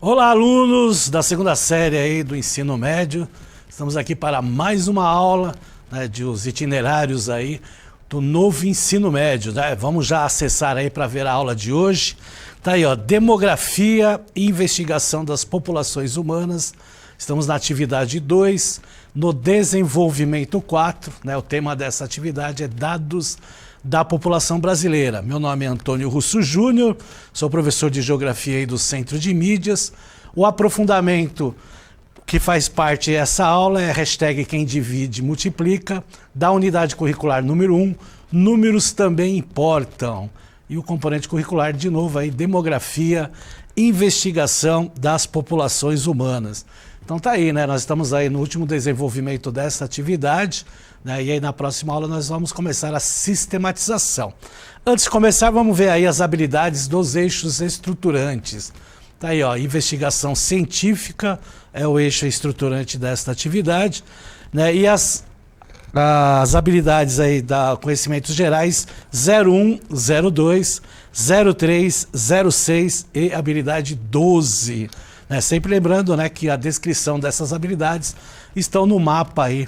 Olá, alunos da segunda série aí do ensino médio. Estamos aqui para mais uma aula, né, de os itinerários aí do novo ensino médio, né? Vamos já acessar aí para ver a aula de hoje. Tá aí, ó, Demografia e Investigação das Populações Humanas. Estamos na atividade 2, no desenvolvimento 4, né? O tema dessa atividade é dados da população brasileira. Meu nome é Antônio Russo Júnior, sou professor de Geografia aí do Centro de Mídias. O aprofundamento que faz parte dessa aula é a hashtag Quem Divide Multiplica, da unidade curricular número 1, números também importam. E o componente curricular, de novo, aí, Demografia, Investigação das Populações Humanas. Então tá aí, né? Nós estamos aí no último desenvolvimento dessa atividade, né? E aí na próxima aula nós vamos começar a sistematização. Antes de começar, vamos ver aí as habilidades dos eixos estruturantes. Tá aí, ó, investigação científica é o eixo estruturante desta atividade, né? E as habilidades aí da conhecimentos gerais 01, 02, 03, 06 e habilidade 12. Né? Sempre lembrando, né, que a descrição dessas habilidades estão no mapa aí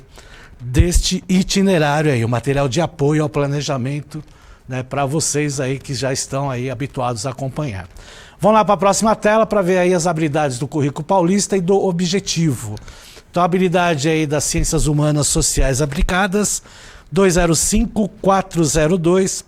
deste itinerário aí, o material de apoio ao planejamento, né, para vocês aí que já estão aí habituados a acompanhar. Vamos lá para a próxima tela para ver aí as habilidades do currículo paulista e do objetivo. Então, a habilidade aí das ciências humanas sociais aplicadas, 205, 402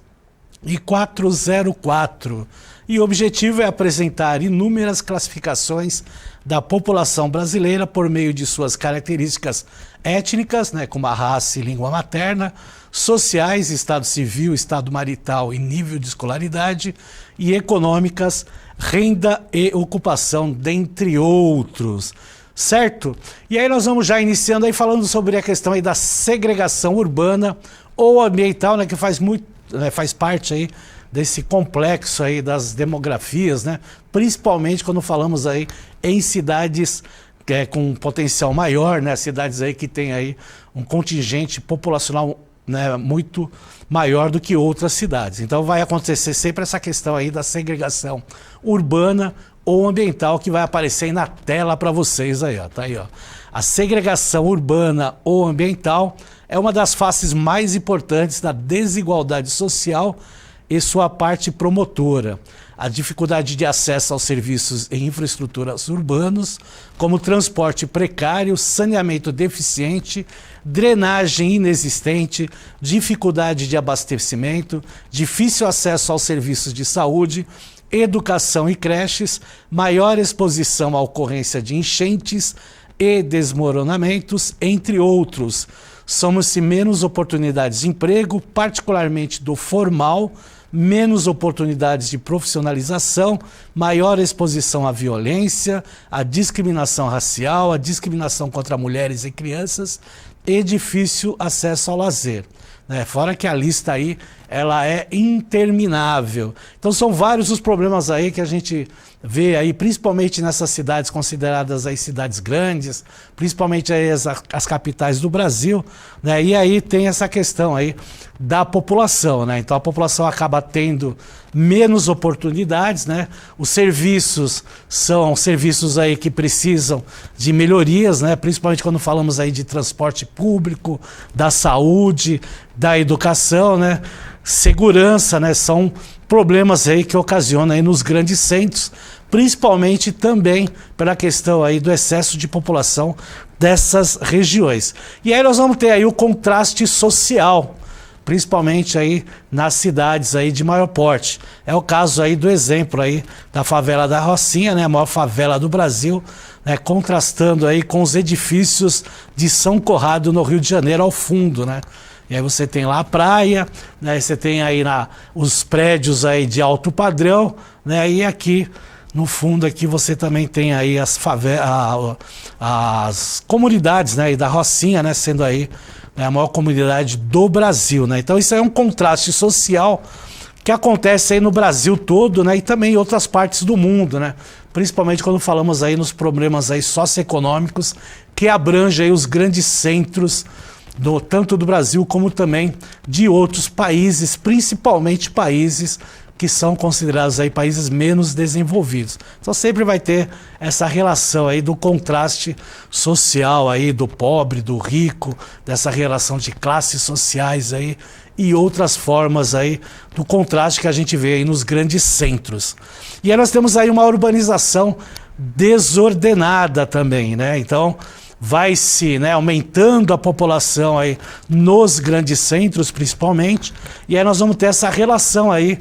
e 404. E o objetivo é apresentar inúmeras classificações da população brasileira por meio de suas características étnicas, né, como a raça e língua materna, sociais, estado civil, estado marital e nível de escolaridade, e econômicas, renda e ocupação, dentre outros. Certo? E aí nós vamos já iniciando aí falando sobre a questão aí da segregação urbana ou ambiental, né, que faz muito, né, faz parte aí desse complexo aí das demografias, né? Principalmente quando falamos aí em cidades com potencial maior, né? Cidades aí que tem aí um contingente populacional, né, muito maior do que outras cidades. Então vai acontecer sempre essa questão aí da segregação urbana ou ambiental que vai aparecer aí na tela para vocês aí, ó. Tá aí, ó. A segregação urbana ou ambiental é uma das faces mais importantes da desigualdade social e sua parte promotora. A dificuldade de acesso aos serviços e infraestruturas urbanos, como transporte precário, saneamento deficiente, drenagem inexistente, dificuldade de abastecimento, difícil acesso aos serviços de saúde, educação e creches, maior exposição à ocorrência de enchentes e desmoronamentos, entre outros. Somam-se menos oportunidades de emprego, particularmente do formal, menos oportunidades de profissionalização, maior exposição à violência, à discriminação racial, à discriminação contra mulheres e crianças e difícil acesso ao lazer. Né? Fora que a lista aí, ela é interminável. Então são vários os problemas aí que a gente vê aí, principalmente nessas cidades consideradas aí cidades grandes, principalmente aí as capitais do Brasil, né? E aí tem essa questão aí da população, né? Então a população acaba tendo menos oportunidades, né? Os serviços são serviços aí que precisam de melhorias, né? Principalmente quando falamos aí de transporte público, da saúde, da educação, né? Segurança, né? São problemas aí que ocasionam aí nos grandes centros, principalmente também pela questão aí do excesso de população dessas regiões. E aí nós vamos ter aí o contraste social, principalmente aí nas cidades aí de maior porte. É o caso aí do exemplo aí da favela da Rocinha, né, a maior favela do Brasil, né, contrastando aí com os edifícios de São Conrado no Rio de Janeiro ao fundo, né? E aí você tem lá a praia, né, você tem aí os prédios aí de alto padrão, né, e aqui no fundo aqui você também tem aí as comunidades, né, e da Rocinha, né, sendo aí, né, a maior comunidade do Brasil, né? Então isso aí é um contraste social que acontece aí no Brasil todo, né, e também em outras partes do mundo, né? Principalmente quando falamos aí nos problemas aí socioeconômicos que abrangem aí os grandes centros tanto do Brasil como também de outros países, principalmente países que são considerados aí países menos desenvolvidos. Então sempre vai ter essa relação aí do contraste social aí do pobre, do rico, dessa relação de classes sociais aí e outras formas aí do contraste que a gente vê aí nos grandes centros. E aí nós temos aí uma urbanização desordenada também, né? Então vai se, né, aumentando a população aí nos grandes centros principalmente, e aí nós vamos ter essa relação aí,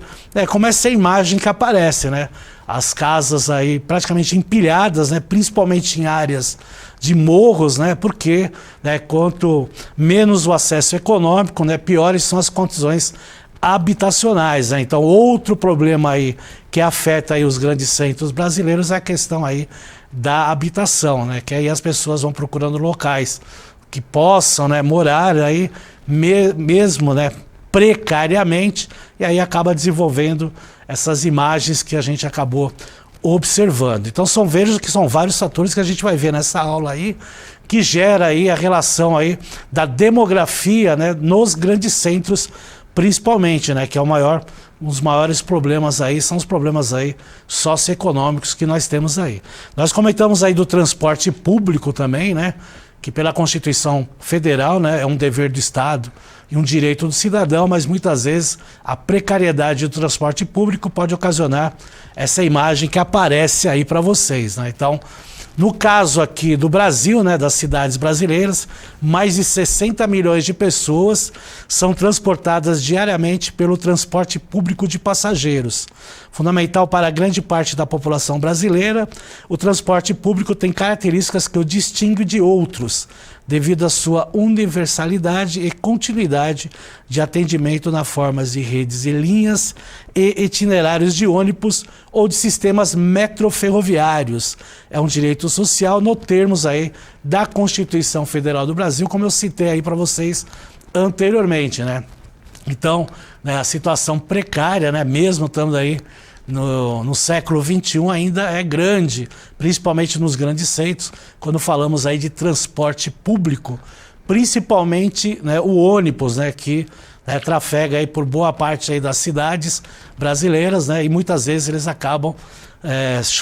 como essa imagem que aparece, né? As casas aí praticamente empilhadas, né, principalmente em áreas de morros, né, porque, né, quanto menos o acesso econômico, né, piores são as condições habitacionais, né? Então outro problema aí que afeta aí os grandes centros brasileiros é a questão aí da habitação, né? Que aí as pessoas vão procurando locais que possam, né, morar aí mesmo, né, precariamente, e aí acaba desenvolvendo essas imagens que a gente acabou observando. Então vejo que são vários fatores que a gente vai ver nessa aula aí, que gera aí a relação aí da demografia, né, nos grandes centros principalmente, né, que é os maiores problemas aí, são os problemas aí socioeconômicos que nós temos aí. Nós comentamos aí do transporte público também, né, que pela Constituição Federal, né, é um dever do Estado e um direito do cidadão, mas muitas vezes a precariedade do transporte público pode ocasionar essa imagem que aparece aí para vocês, né? Então, no caso aqui do Brasil, né, das cidades brasileiras, mais de 60 milhões de pessoas são transportadas diariamente pelo transporte público de passageiros. Fundamental para grande parte da população brasileira, o transporte público tem características que o distinguem de outros, devido à sua universalidade e continuidade de atendimento na formas de redes e linhas e itinerários de ônibus ou de sistemas metroferroviários. É um direito social no termos aí da Constituição Federal do Brasil, como eu citei aí para vocês anteriormente, né? Então, né, a situação precária, né, mesmo estando aí no século XXI, ainda é grande, principalmente nos grandes centros, quando falamos aí de transporte público, principalmente, né, o ônibus, né, que, né, trafega aí por boa parte aí das cidades brasileiras, né, e muitas vezes eles acabam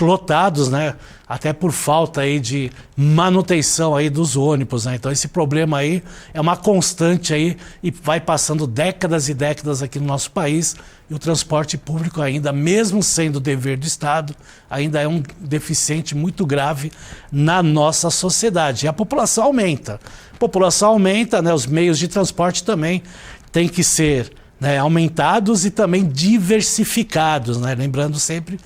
lotados, né, até por falta aí de manutenção aí dos ônibus, né? Então esse problema aí é uma constante aí e vai passando décadas e décadas aqui no nosso país, e o transporte público ainda, mesmo sendo dever do Estado, ainda é um deficiente muito grave na nossa sociedade. E a população aumenta. A população aumenta, né, os meios de transporte também têm que ser, né, aumentados e também diversificados, né? Lembrando sempre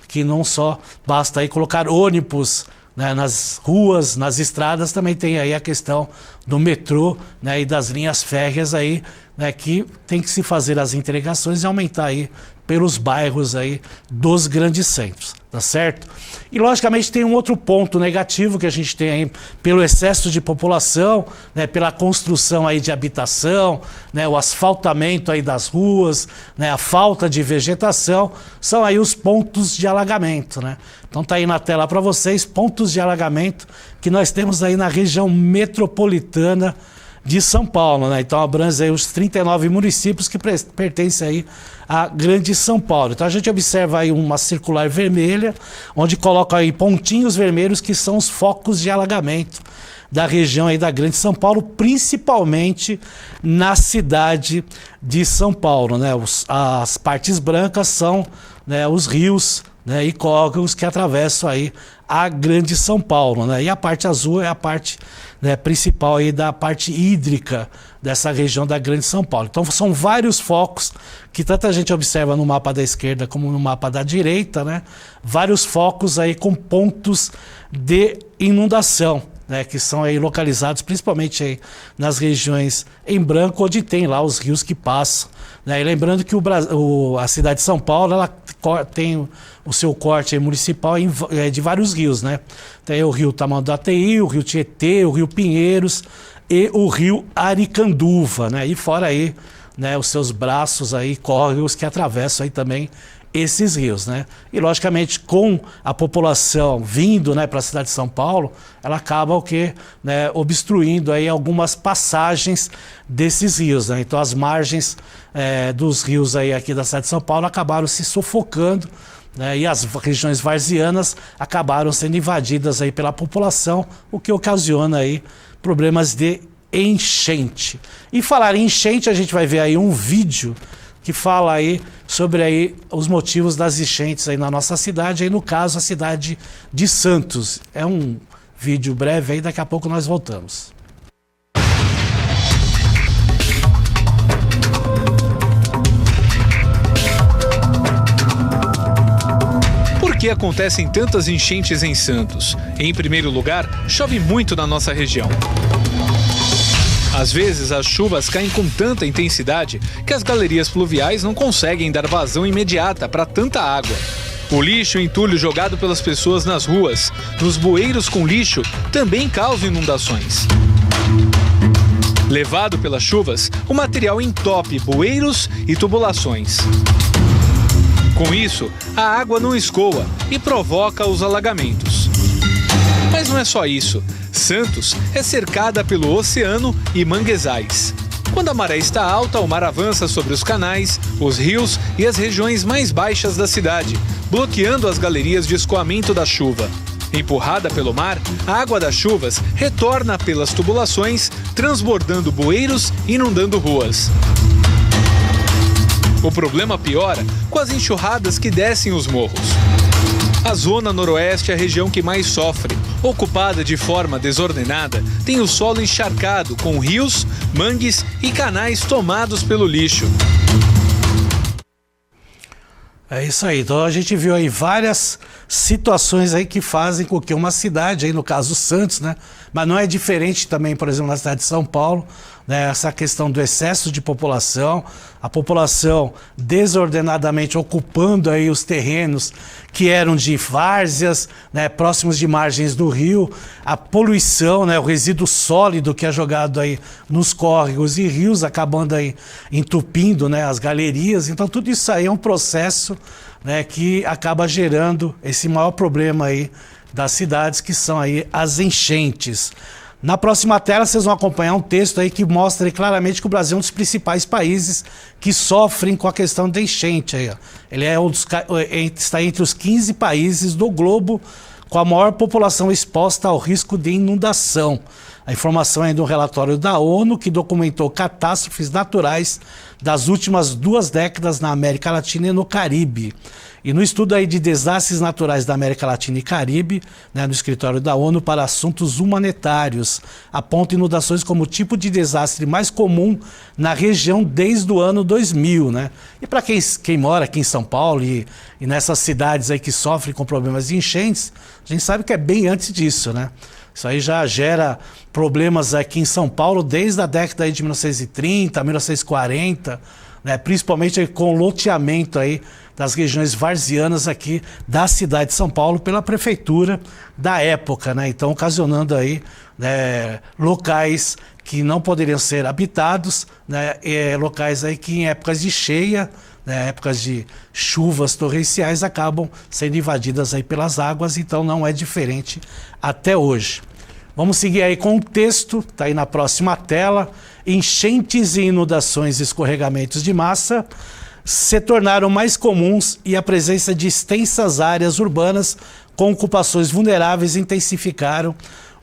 que não só basta aí colocar ônibus, né, nas ruas, nas estradas, também tem aí a questão do metrô, né, e das linhas férreas aí, né, que tem que se fazer as interligações e aumentar aí pelos bairros aí dos grandes centros, tá certo? E logicamente tem um outro ponto negativo que a gente tem aí pelo excesso de população, né, pela construção aí de habitação, né, o asfaltamento aí das ruas, né, a falta de vegetação, são aí os pontos de alagamento, né? Então tá aí na tela para vocês pontos de alagamento que nós temos aí na região metropolitana de São Paulo, né? Então abrange aí os 39 municípios que pertencem aí a Grande São Paulo. Então a gente observa aí uma circular vermelha, onde coloca aí pontinhos vermelhos que são os focos de alagamento da região aí da Grande São Paulo, principalmente na cidade de São Paulo, né? As partes brancas são, né, os rios, né, e córregos que atravessam aí a Grande São Paulo, né? E a parte azul é a parte, né, principal aí da parte hídrica dessa região da Grande São Paulo. Então são vários focos que tanta gente observa no mapa da esquerda como no mapa da direita, né? Vários focos aí com pontos de inundação, né, que são aí localizados principalmente aí nas regiões em branco, onde tem lá os rios que passam, né? E lembrando que a cidade de São Paulo, ela tem o seu corte aí municipal de vários rios, né? Tem o rio Tamanduateí, o rio Tietê, o rio Pinheiros e o rio Aricanduva, né? E fora aí, né, os seus braços aí, córregos que atravessam aí também esses rios, né? E logicamente com a população vindo, né, para a cidade de São Paulo, ela acaba o quê? Né, obstruindo aí algumas passagens desses rios, né? Então as margens dos rios aí aqui da cidade de São Paulo acabaram se sufocando, né, e as regiões varzianas acabaram sendo invadidas aí pela população, o que ocasiona aí problemas de enchente. E falar em enchente, a gente vai ver aí um vídeo que fala aí sobre aí os motivos das enchentes aí na nossa cidade, aí no caso a cidade de Santos. É um vídeo breve aí, daqui a pouco nós voltamos. Por que acontecem tantas enchentes em Santos? Em primeiro lugar, chove muito na nossa região. Às vezes, as chuvas caem com tanta intensidade que as galerias pluviais não conseguem dar vazão imediata para tanta água. O lixo e entulho jogado pelas pessoas nas ruas, nos bueiros com lixo, também causa inundações. Levado pelas chuvas, o material entope bueiros e tubulações. Com isso, a água não escoa e provoca os alagamentos. Mas não é só isso. Santos é cercada pelo oceano e manguezais. Quando a maré está alta, o mar avança sobre os canais, os rios e as regiões mais baixas da cidade, bloqueando as galerias de escoamento da chuva. Empurrada pelo mar, a água das chuvas retorna pelas tubulações, transbordando bueiros e inundando ruas. O problema piora com as enxurradas que descem os morros. A zona noroeste é a região que mais sofre. Ocupada de forma desordenada, tem o solo encharcado com rios, mangues e canais tomados pelo lixo. É isso aí. Então a gente viu aí várias situações aí que fazem com que uma cidade, aí no caso Santos, né? Mas não é diferente também, por exemplo, na cidade de São Paulo, né? Essa questão do excesso de população, a população desordenadamente ocupando aí os terrenos que eram de várzeas, né? Próximos de margens do rio, a poluição, né? O resíduo sólido que é jogado aí nos córregos e rios, acabando aí entupindo, né? As galerias. Então tudo isso aí é um processo, né? Que acaba gerando esse maior problema aí das cidades, que são aí as enchentes. Na próxima tela vocês vão acompanhar um texto aí que mostra aí claramente que o Brasil é um dos principais países que sofrem com a questão da enchente. Aí, ó. Ele é está entre os 15 países do globo com a maior população exposta ao risco de inundação. A informação é do relatório da ONU, que documentou catástrofes naturais das últimas 2 décadas na América Latina e no Caribe. E no estudo aí de desastres naturais da América Latina e Caribe, né, no escritório da ONU para assuntos humanitários, aponta inundações como o tipo de desastre mais comum na região desde o ano 2000. Né? E para quem mora aqui em São Paulo e nessas cidades aí que sofrem com problemas de enchentes, a gente sabe que é bem antes disso, né? Isso aí já gera problemas aqui em São Paulo desde a década aí de 1930, 1940, né? Principalmente aí com o loteamento aí das regiões varzianas aqui da cidade de São Paulo pela prefeitura da época, né? Então ocasionando aí, né, locais que não poderiam ser habitados, né? Locais aí que em épocas de cheia, né, épocas de chuvas torrenciais, acabam sendo invadidas aí pelas águas, então não é diferente até hoje. Vamos seguir aí com o texto, tá aí na próxima tela. Enchentes e inundações e escorregamentos de massa se tornaram mais comuns e a presença de extensas áreas urbanas com ocupações vulneráveis intensificaram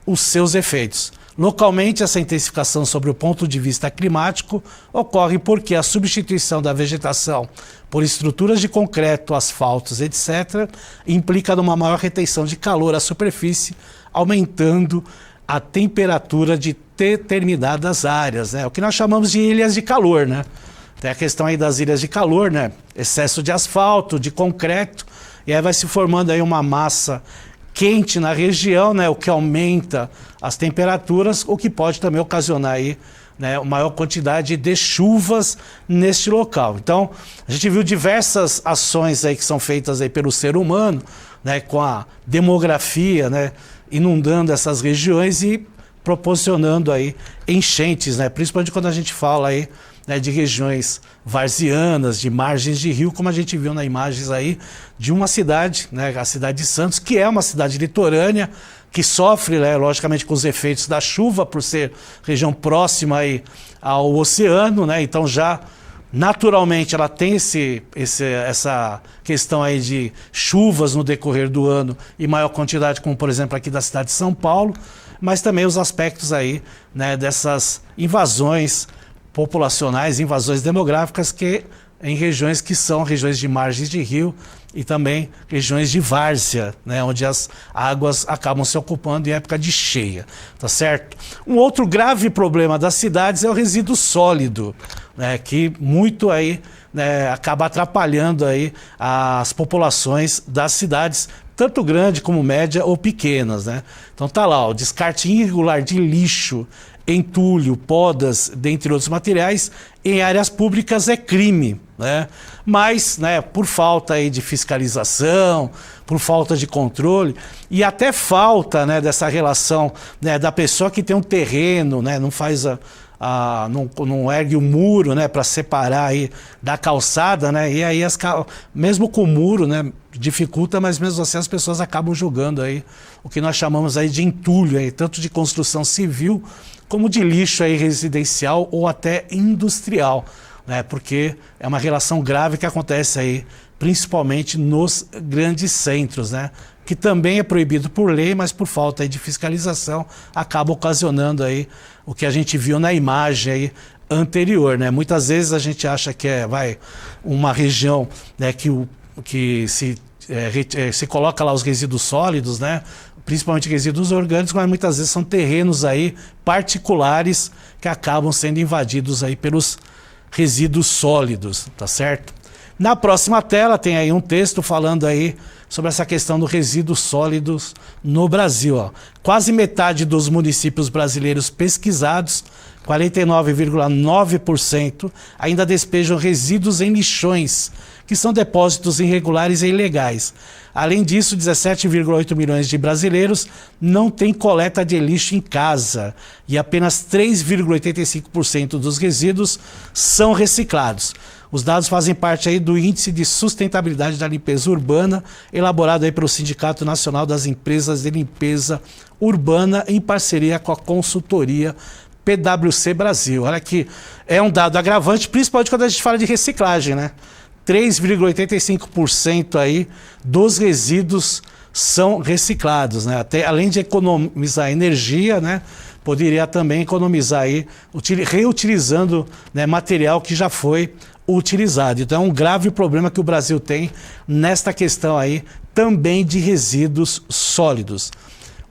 os seus efeitos. Localmente, essa intensificação sobre o ponto de vista climático ocorre porque a substituição da vegetação por estruturas de concreto, asfaltos, etc., implica numa maior retenção de calor à superfície, aumentando a temperatura de determinadas áreas, né? O que nós chamamos de ilhas de calor, né? Tem a questão aí das ilhas de calor, né? Excesso de asfalto, de concreto, e aí vai se formando aí uma massa quente na região, né, o que aumenta as temperaturas, o que pode também ocasionar aí, né, uma maior quantidade de chuvas neste local. Então, a gente viu diversas ações aí que são feitas aí pelo ser humano, né, com a demografia, né, inundando essas regiões e proporcionando aí enchentes, né, principalmente quando a gente fala aí, né, de regiões varzianas, de margens de rio, como a gente viu nas imagens aí de uma cidade, né, a cidade de Santos, que é uma cidade litorânea, que sofre, né, logicamente, com os efeitos da chuva, por ser região próxima aí ao oceano, né, então já naturalmente ela tem essa questão aí de chuvas no decorrer do ano e maior quantidade, como por exemplo aqui da cidade de São Paulo, mas também os aspectos aí, né, dessas invasões populacionais, invasões demográficas que em regiões que são regiões de margens de rio e também regiões de várzea, né, onde as águas acabam se ocupando em época de cheia, tá certo? Um outro grave problema das cidades é o resíduo sólido, né, que muito aí, né, acaba atrapalhando aí as populações das cidades, tanto grande como média ou pequenas, né? Então tá lá, o descarte irregular de lixo, entulho, podas, dentre outros materiais, em áreas públicas é crime, né? Mas, né, por falta aí de fiscalização, por falta de controle e até falta, né, dessa relação, né, da pessoa que tem um terreno, né, não faz não ergue o muro, né, para separar aí da calçada, né, e aí mesmo com o muro, né, dificulta, mas mesmo assim as pessoas acabam jogando aí o que nós chamamos aí de entulho aí, tanto de construção civil como de lixo aí residencial ou até industrial, né, porque é uma relação grave que acontece aí principalmente nos grandes centros, né, que também é proibido por lei, mas por falta aí de fiscalização acaba ocasionando aí o que a gente viu na imagem aí anterior, né? Muitas vezes a gente acha que é uma região, né, que se coloca lá os resíduos sólidos, né? Principalmente resíduos orgânicos, mas muitas vezes são terrenos aí particulares que acabam sendo invadidos aí pelos resíduos sólidos, tá certo? Na próxima tela tem aí um texto falando aí sobre essa questão dos resíduos sólidos no Brasil, ó. Quase metade dos municípios brasileiros pesquisados, 49,9%, ainda despejam resíduos em lixões, que são depósitos irregulares e ilegais. Além disso, 17,8 milhões de brasileiros não têm coleta de lixo em casa e apenas 3,85% dos resíduos são reciclados. Os dados fazem parte aí do Índice de Sustentabilidade da Limpeza Urbana, elaborado aí pelo Sindicato Nacional das Empresas de Limpeza Urbana, em parceria com a consultoria PwC Brasil. Olha que é um dado agravante, principalmente quando a gente fala de reciclagem, né? 3,85% aí dos resíduos são reciclados, né? Até, além de economizar energia, né, poderia também economizar aí, reutilizando, né, material que já foi utilizado. Então é um grave problema que o Brasil tem nesta questão aí também de resíduos sólidos.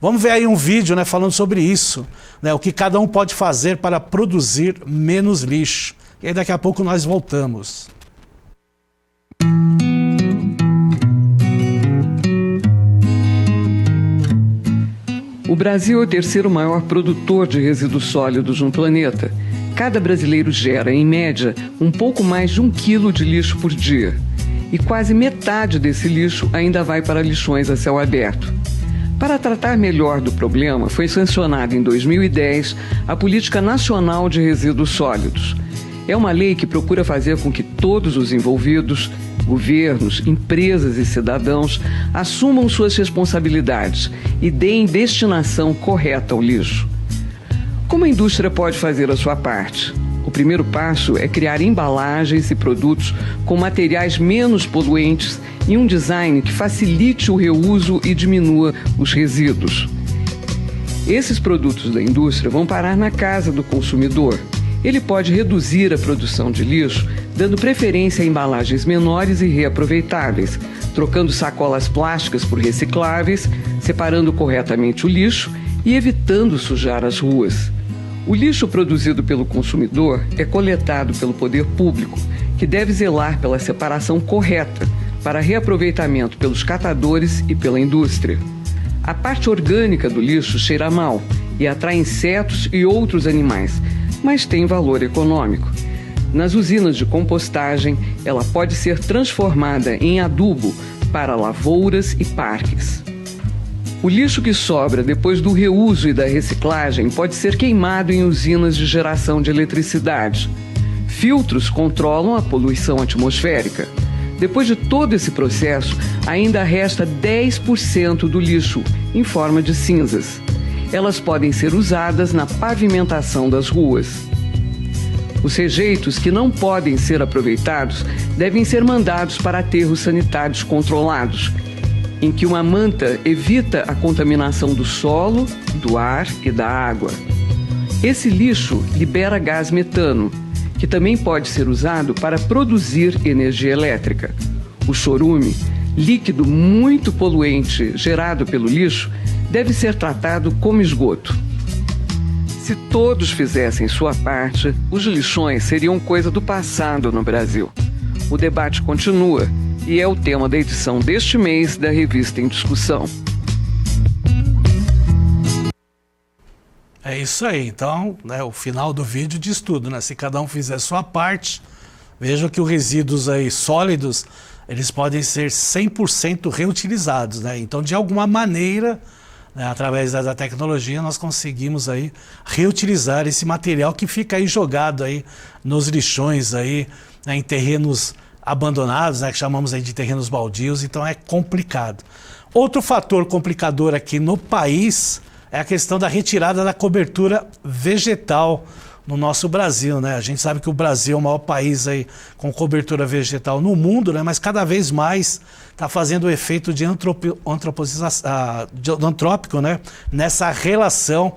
Vamos ver aí um vídeo, né, falando sobre isso, né, o que cada um pode fazer para produzir menos lixo. E aí daqui a pouco nós voltamos. O Brasil é o terceiro maior produtor de resíduos sólidos no planeta. Cada brasileiro gera, em média, um pouco mais de 1 quilo de lixo por dia. E quase metade desse lixo ainda vai para lixões a céu aberto. Para tratar melhor do problema, foi sancionada em 2010 a Política Nacional de Resíduos Sólidos. É uma lei que procura fazer com que todos os envolvidos, governos, empresas e cidadãos, assumam suas responsabilidades e deem destinação correta ao lixo. Como a indústria pode fazer a sua parte? O primeiro passo é criar embalagens e produtos com materiais menos poluentes e um design que facilite o reuso e diminua os resíduos. Esses produtos da indústria vão parar na casa do consumidor. Ele pode reduzir a produção de lixo, dando preferência a embalagens menores e reaproveitáveis, trocando sacolas plásticas por recicláveis, separando corretamente o lixo e evitando sujar as ruas. O lixo produzido pelo consumidor é coletado pelo poder público, que deve zelar pela separação correta, para reaproveitamento pelos catadores e pela indústria. A parte orgânica do lixo cheira mal e atrai insetos e outros animais, mas tem valor econômico. Nas usinas de compostagem, ela pode ser transformada em adubo para lavouras e parques. O lixo que sobra depois do reuso e da reciclagem pode ser queimado em usinas de geração de eletricidade. Filtros controlam a poluição atmosférica. Depois de todo esse processo, ainda resta 10% do lixo, em forma de cinzas. Elas podem ser usadas na pavimentação das ruas. Os rejeitos que não podem ser aproveitados devem ser mandados para aterros sanitários controlados, em que uma manta evita a contaminação do solo, do ar e da água. Esse lixo libera gás metano, que também pode ser usado para produzir energia elétrica. O chorume, líquido muito poluente gerado pelo lixo, deve ser tratado como esgoto. Se todos fizessem sua parte, os lixões seriam coisa do passado no Brasil. O debate continua e é o tema da edição deste mês da Revista em Discussão. É isso aí, então, né, o final do vídeo diz tudo, né? Se cada um fizer a sua parte, veja que os resíduos aí sólidos, eles podem ser 100% reutilizados, né? Então, de alguma maneira, né, através da tecnologia, nós conseguimos aí reutilizar esse material que fica aí jogado aí nos lixões aí, né, em terrenos abandonados, né, que chamamos aí de terrenos baldios, então é complicado. Outro fator complicador aqui no país é a questão da retirada da cobertura vegetal no nosso Brasil, né? A gente sabe que o Brasil é o maior país aí com cobertura vegetal no mundo, né? Mas cada vez mais está fazendo o efeito de antrópico, né? Nessa relação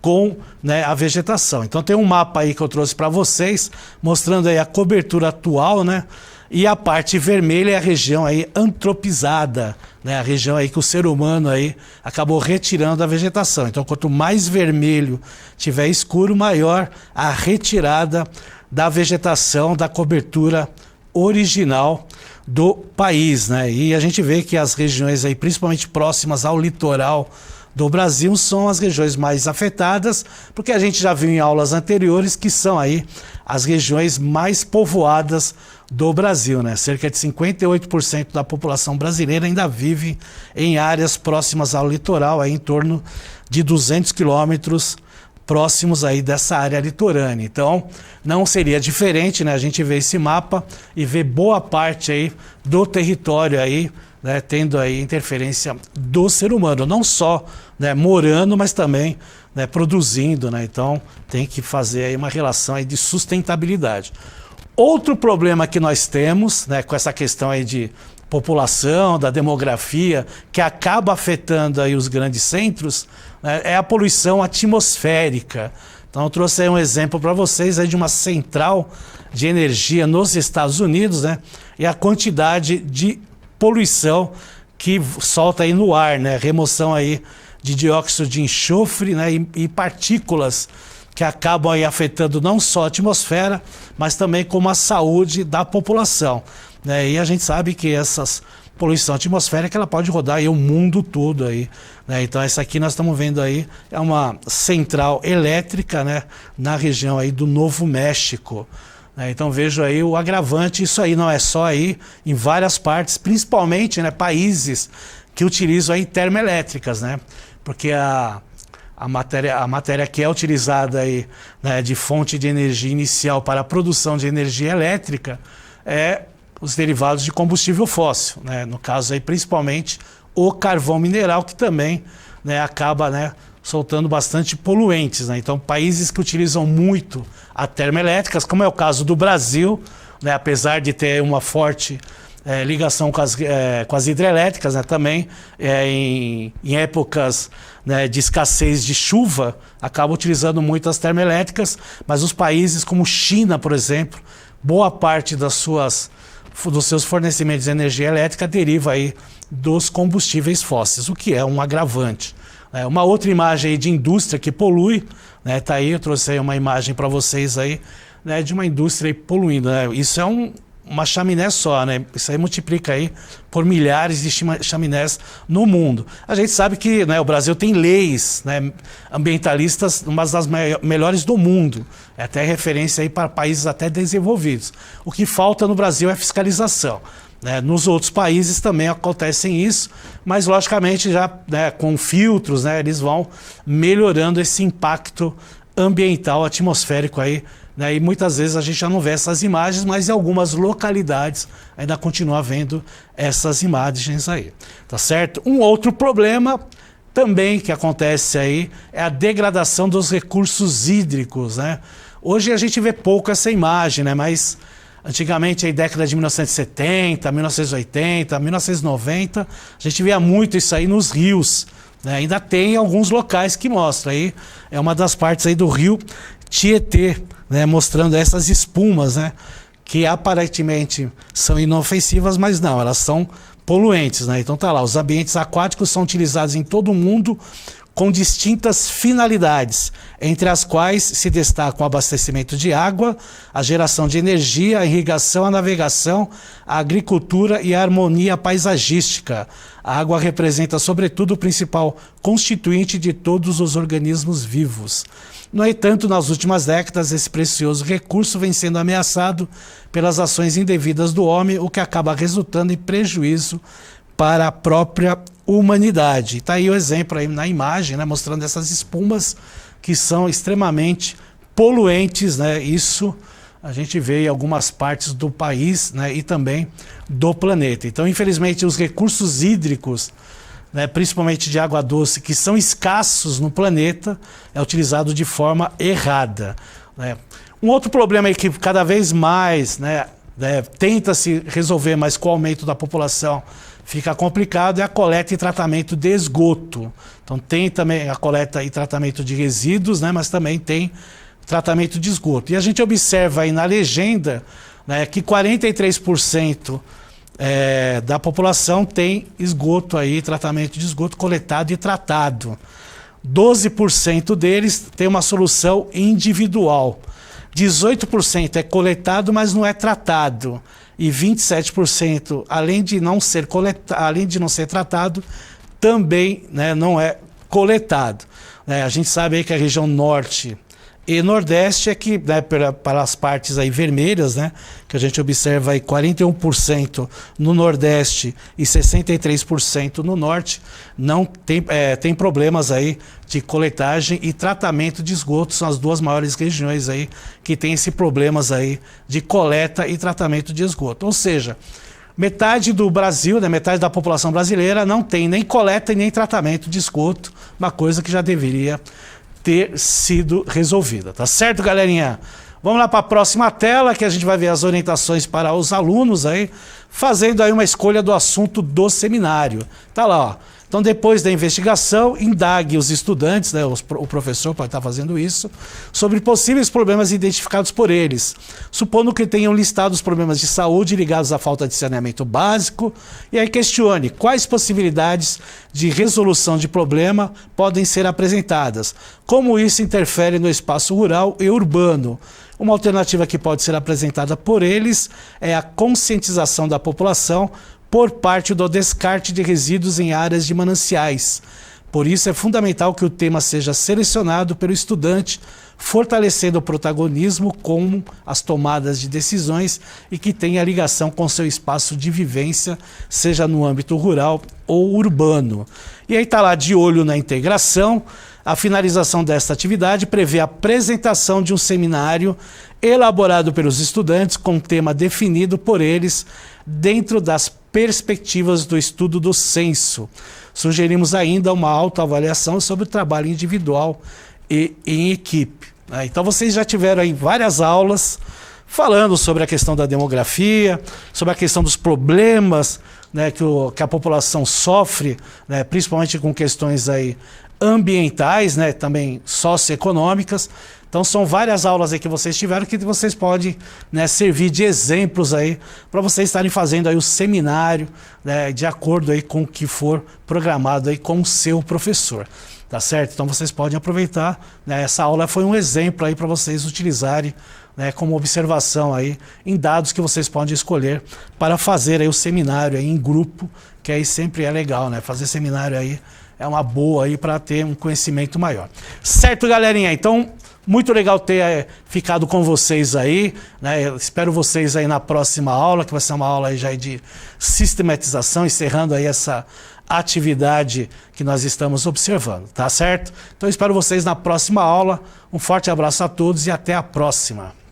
com, né, a vegetação. Então tem um mapa aí que eu trouxe para vocês, mostrando aí a cobertura atual, né? E a parte vermelha é a região aí antropizada, né? A região aí que o ser humano aí acabou retirando a vegetação. Então, quanto mais vermelho tiver escuro, maior a retirada da vegetação, da cobertura original do país, né? E a gente vê que as regiões aí, principalmente próximas ao litoral do Brasil, são as regiões mais afetadas, porque a gente já viu em aulas anteriores que são aí as regiões mais povoadas do Brasil, né? Cerca de 58% da população brasileira ainda vive em áreas próximas ao litoral, aí em torno de 200 quilômetros próximos aí dessa área litorânea. Então, não seria diferente, né? A gente vê esse mapa e vê boa parte aí do território aí, né, tendo aí interferência do ser humano, não só, né, morando, mas também, né, produzindo, né? Então tem que fazer aí uma relação aí de sustentabilidade. Outro problema que nós temos, né, com essa questão aí de população, da demografia, que acaba afetando aí os grandes centros, né, é a poluição atmosférica. Então eu trouxe aí um exemplo para vocês aí de uma central de energia nos Estados Unidos, né, e a quantidade de poluição que solta aí no ar, né? Remoção aí de dióxido de enxofre, né? E partículas que acabam aí afetando não só a atmosfera, mas também como a saúde da população, né? E a gente sabe que essas poluição atmosférica ela pode rodar aí o mundo todo aí, né? Então essa aqui nós estamos vendo aí é uma central elétrica, né? Na região aí do Novo México. Então vejo aí o agravante, isso aí não é só aí, em várias partes, principalmente, né, países que utilizam aí termoelétricas, né? Porque a matéria que é utilizada aí, né, de fonte de energia inicial para a produção de energia elétrica é os derivados de combustível fóssil, né? No caso aí principalmente o carvão mineral, que também, né, acaba, né, soltando bastante poluentes, né? Então, países que utilizam muito a termoelétricas, como é o caso do Brasil, né, apesar de ter uma forte ligação com as hidrelétricas, né, também em épocas, né, de escassez de chuva, acaba utilizando muito as termoelétricas, mas os países como China, por exemplo, boa parte dos seus fornecimentos de energia elétrica deriva aí dos combustíveis fósseis, o que é um agravante. Uma outra imagem aí de indústria que polui, né, tá aí, eu trouxe aí uma imagem para vocês aí, né, de uma indústria aí poluindo, né? Isso é uma chaminé só, né? Isso aí multiplica aí por milhares de chaminés no mundo. A gente sabe que, né, o Brasil tem leis, né, ambientalistas, umas das melhores do mundo, é até referência aí para países até desenvolvidos. O que falta no Brasil é fiscalização. Nos outros países também acontecem isso, mas logicamente já, né, com filtros, né, eles vão melhorando esse impacto ambiental, atmosférico aí, né? E muitas vezes a gente já não vê essas imagens, mas em algumas localidades ainda continua vendo essas imagens aí, tá certo? Um outro problema também que acontece aí é a degradação dos recursos hídricos, né? Hoje a gente vê pouco essa imagem, né? Mas antigamente, aí, década de 1970, 1980, 1990, a gente via muito isso aí nos rios, né? Ainda tem alguns locais que mostram aí, é uma das partes aí do rio Tietê, né? Mostrando essas espumas, né? Que aparentemente são inofensivas, mas não, elas são poluentes, né? Então tá lá, os ambientes aquáticos são utilizados em todo o mundo com distintas finalidades, entre as quais se destacam o abastecimento de água, a geração de energia, a irrigação, a navegação, a agricultura e a harmonia paisagística. A água representa, sobretudo, o principal constituinte de todos os organismos vivos. No entanto, nas últimas décadas, esse precioso recurso vem sendo ameaçado pelas ações indevidas do homem, o que acaba resultando em prejuízo para a própria humanidade. Está aí o exemplo aí na imagem, né, mostrando essas espumas que são extremamente poluentes, né? Isso a gente vê em algumas partes do país, né, e também do planeta. Então, infelizmente, os recursos hídricos, né, principalmente de água doce, que são escassos no planeta, é utilizado de forma errada, né? Um outro problema é que cada vez mais, né, tenta se resolver, mas com o aumento da população fica complicado, é a coleta e tratamento de esgoto. Então tem também a coleta e tratamento de resíduos, né, mas também tem tratamento de esgoto. E a gente observa aí na legenda, né, que 43% da população tem esgoto aí, tratamento de esgoto coletado e tratado. 12% deles tem uma solução individual. 18% é coletado, mas não é tratado. E 27%, além de não ser tratado, também, né, não é coletado. A gente sabe aí que a região norte e nordeste é que, né, para as partes aí vermelhas, né, que a gente observa aí 41% no nordeste e 63% no norte, não tem problemas aí de coletagem e tratamento de esgoto, são as duas maiores regiões aí que tem esses problemas aí de coleta e tratamento de esgoto. Ou seja, metade do Brasil, né, metade da população brasileira não tem nem coleta e nem tratamento de esgoto, uma coisa que já deveria ter sido resolvida, tá certo, galerinha? Vamos lá para a próxima tela, que a gente vai ver as orientações para os alunos aí, fazendo aí uma escolha do assunto do seminário. Tá lá, ó. Então, depois da investigação, indague os estudantes, né, o professor pode estar fazendo isso, sobre possíveis problemas identificados por eles, supondo que tenham listado os problemas de saúde ligados à falta de saneamento básico, e aí questione quais possibilidades de resolução de problema podem ser apresentadas, como isso interfere no espaço rural e urbano. Uma alternativa que pode ser apresentada por eles é a conscientização da população por parte do descarte de resíduos em áreas de mananciais. Por isso é fundamental que o tema seja selecionado pelo estudante, fortalecendo o protagonismo com as tomadas de decisões e que tenha ligação com seu espaço de vivência, seja no âmbito rural ou urbano. E aí está lá, de olho na integração. A finalização desta atividade prevê a apresentação de um seminário elaborado pelos estudantes com tema definido por eles dentro das perspectivas do estudo do censo. Sugerimos ainda uma autoavaliação sobre o trabalho individual e em equipe. Então vocês já tiveram aí várias aulas falando sobre a questão da demografia, sobre a questão dos problemas, né, que a população sofre, né, principalmente com questões aí ambientais, né, também socioeconômicas. Então são várias aulas aí que vocês tiveram que vocês podem, né, servir de exemplos aí para vocês estarem fazendo aí o seminário, né, de acordo aí com o que for programado aí com o seu professor, tá certo? Então vocês podem aproveitar, né, essa aula foi um exemplo aí para vocês utilizarem, né, como observação aí em dados que vocês podem escolher para fazer aí o seminário aí em grupo, que aí sempre é legal, né? Fazer seminário aí é uma boa aí para ter um conhecimento maior. Certo, galerinha? Então, muito legal ter ficado com vocês aí, né? Eu espero vocês aí na próxima aula, que vai ser uma aula aí já de sistematização, encerrando aí essa atividade que nós estamos observando, tá certo? Então espero vocês na próxima aula. Um forte abraço a todos e até a próxima.